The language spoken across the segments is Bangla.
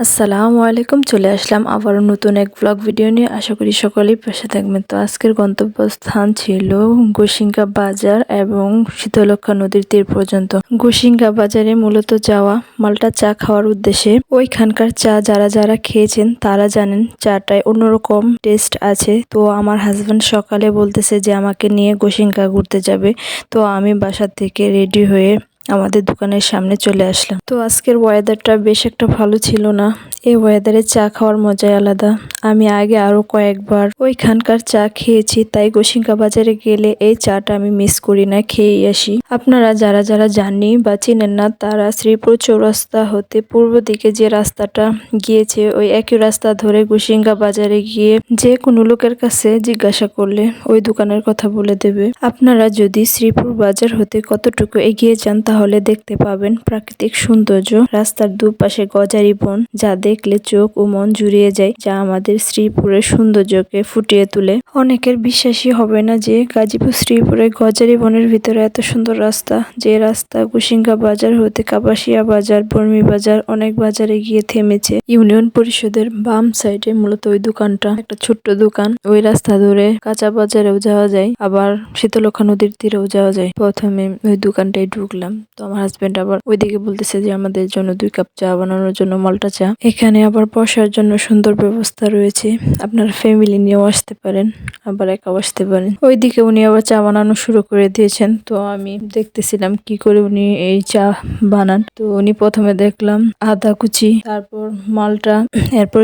আসসালামু আলাইকুম। চলে আসলাম আবারও নতুন এক ব্লগ ভিডিও নিয়ে। আশা করি সকলেই পাশে থাকবেন। তো আজকের গন্তব্যস্থান ছিল গোসিঙ্গা বাজার এবং শীতলক্ষ্যা নদীর তীর পর্যন্ত। গোসিঙ্গা বাজারে মূলত যাওয়া মাল্টা চা খাওয়ার উদ্দেশ্যে। ওইখানকার চা যারা যারা খেয়েছেন তারা জানেন চাটায় অন্যরকম টেস্ট আছে। তো আমার হাজব্যান্ড সকালে বলতেছে যে আমাকে নিয়ে গোসিঙ্গা ঘুরতে যাবে। তো আমি বাসা থেকে রেডি হয়ে আমাদের দোকানের সামনে চলে আসলাম। তো আজকের ওয়েদারটা বেশ একটা ভালো ছিল না। এই ওয়েদারে চা খাওয়ার মজাই আলাদা। আমি আগে আরো কয়েকবার ওইখানকার চা খেয়েছি, তাই গোসিঙ্গা বাজারে গেলে এই চাটা আমি মিস করি না, খেয়েই আসি। আপনারা যারা যারা জানি বা চিনেন না তারা শ্রীপুর চৌরাস্তা হতে পূর্ব দিকে যে রাস্তাটা গিয়েছে ওই একই রাস্তা ধরে গোসিঙ্গা বাজারে গিয়ে যে কোনো লোকের কাছে জিজ্ঞাসা করলে ওই দোকানের কথা বলে দেবে। আপনারা যদি শ্রীপুর বাজার হতে কতটুকু এগিয়ে যান তাহলে দেখতে পাবেন প্রাকৃতিক সৌন্দর্য। রাস্তার দুপাশে গজারি বন, যা দেখলে চোখ ও মন জুড়িয়ে যায়, যা আমাদের শ্রীপুরের সৌন্দর্যকে ফুটিয়ে তোলে। অনেকের বিশ্বাসই হবে না যে গাজীপুর শ্রীপুরের গজারি বনের ভিতরে এত সুন্দর রাস্তা। যে রাস্তা গোসিঙ্গা বাজার হতে কাপাসিয়া বাজার, বর্মি বাজার, অনেক বাজারে গিয়ে থেমেছে। ইউনিয়ন পরিষদের বাম সাইডে মূলত ওই দোকানটা, একটা ছোট্ট দোকান। ওই রাস্তা ধরে কাঁচা বাজারেও যাওয়া যায়, আবার শীতলক্ষ্যা নদীর তীরেও যাওয়া যায়। প্রথমে ওই দোকানটায় ঢুকলাম, তো আমার হাজবেন্ড আবার ওইদিকে বলতেছে যে আমাদের জন্য 2 কাপ চা বানানোর জন্য মাল্টা চা। এখানে আবার বসার জন্য সুন্দর ব্যবস্থা রয়েছে। আপনারা ফ্যামিলি নিয়েও আসতে পারেন, আবার একাও আসতে পারেন। ওইদিকে উনি আবার চা বানানো শুরু করে দিয়েছেন। তো আমি দেখতেছিলাম কি করে উনি এই চা বানান। তো উনি প্রথমে দেখলাম আদা কুচি, তারপর মাল্টা, এরপর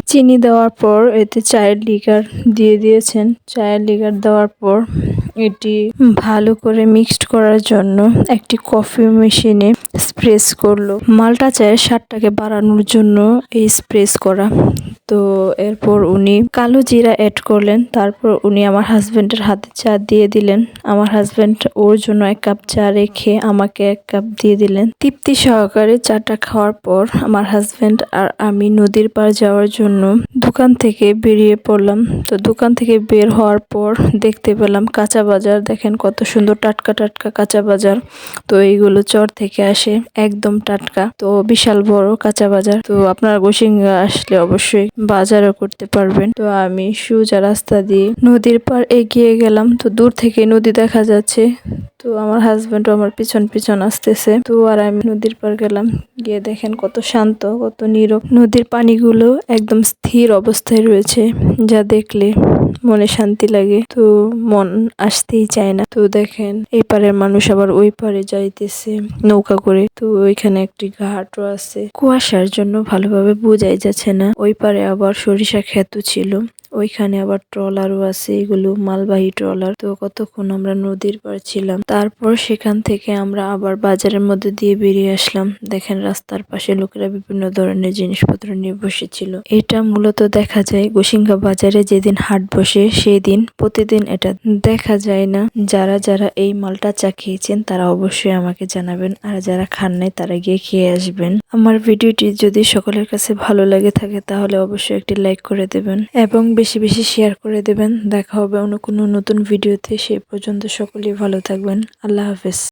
চিনি দেওয়ার পর এতে চায়ের লিকার দিয়ে দিয়েছেন। চায়ের লিকার দেওয়ার পর এটি ভালো করে মিক্সড করার জন্য একটি কফি মেশিনে স্প্রেস করলো। মাল্টা চায়ের স্বাদটাকে বাড়ানোর জন্য এই স্প্রেস করা। তো এরপর উনি কালো জিরা অ্যাড করলেন। তারপর উনি আমার হাজবেন্ডের হাতে চা দিয়ে দিলেন। আমার হাজবেন্ড ওর জন্য 1 কাপ চা রেখে আমাকে 1 কাপ দিয়ে দিলেন। তৃপ্তি সহকারে চাটা খাওয়ার পর আমার হাজবেন্ড আর আমি নদীর পাড় যাওয়ার জন্য দোকান থেকে বেরিয়ে পড়লাম। তো দোকান থেকে বের হওয়ার পর দেখতে পেলাম কাঁচা বাজার। দেখেন কত সুন্দর টাটকা টাটকা কাঁচা বাজার। তো এইগুলো চর থেকে আসে, একদম টাটকা। তো বিশাল বড় কাঁচা বাজার। তো আপনারা গোসিঙ্গা আসলে অবশ্যই বাজারও করতে পারবেন। তো আমি সোজা রাস্তা দিয়ে নদীর পাড় এগিয়ে গেলাম। তো দূর থেকে নদী দেখা যাচ্ছে। তো আমার হাজবেন্ডও আমার পিছন পিছন আসতেছে। তো আর আমি নদীর পাড় গেলাম, গিয়ে দেখেন কত শান্ত, কত নীরব। নদীর পানিগুলো একদম স্থির অবস্থায় রয়েছে, যা দেখলে মনে শান্তি লাগে। তো মন আসতেই চায় না। তো দেখেন এই পারের মানুষ আবার ওই পারে যাইতেছে নৌকা করে। তো ওইখানে একটি ঘাটও আছে, কুয়াশার জন্য ভালোভাবে বোঝাই যাচ্ছে না। ওই পারে আবার সরিষা ক্ষেত ছিল, ওইখানে আবার ট্রলারও আছে, এগুলো মালবাহী ট্রলার। তো কতক্ষণ আমরা নদীর পার ছিলাম। তারপর সেখান থেকে আমরা আবার বাজারের মধ্যে দিয়ে বেরিয়ে আসলাম। দেখেন রাস্তার পাশে লোকেরা বিভিন্ন ধরনের জিনিসপত্র নিয়ে বসেছিল। এটা মূলত দেখা যায় গোসিঙ্গা বাজারে যেদিন হাট বসে সেই দিন। প্রতিদিন এটা দেখা যায় না। যারা যারা এই মাল্টা চা খেয়েছেন তারা অবশ্যই আমাকে জানাবেন, আর যারা খান নাই তারা গিয়ে খেয়ে আসবেন। আমার ভিডিওটি যদি সকলের কাছে ভালো লাগে থাকে তাহলে অবশ্যই একটি লাইক করে দেবেন এবং বেশি বেশি শেয়ার করে দেবেন। দেখা হবে অন্য কোনো নতুন ভিডিওতে। সে পর্যন্ত সকলেই ভালো থাকবেন। আল্লাহ হাফেজ।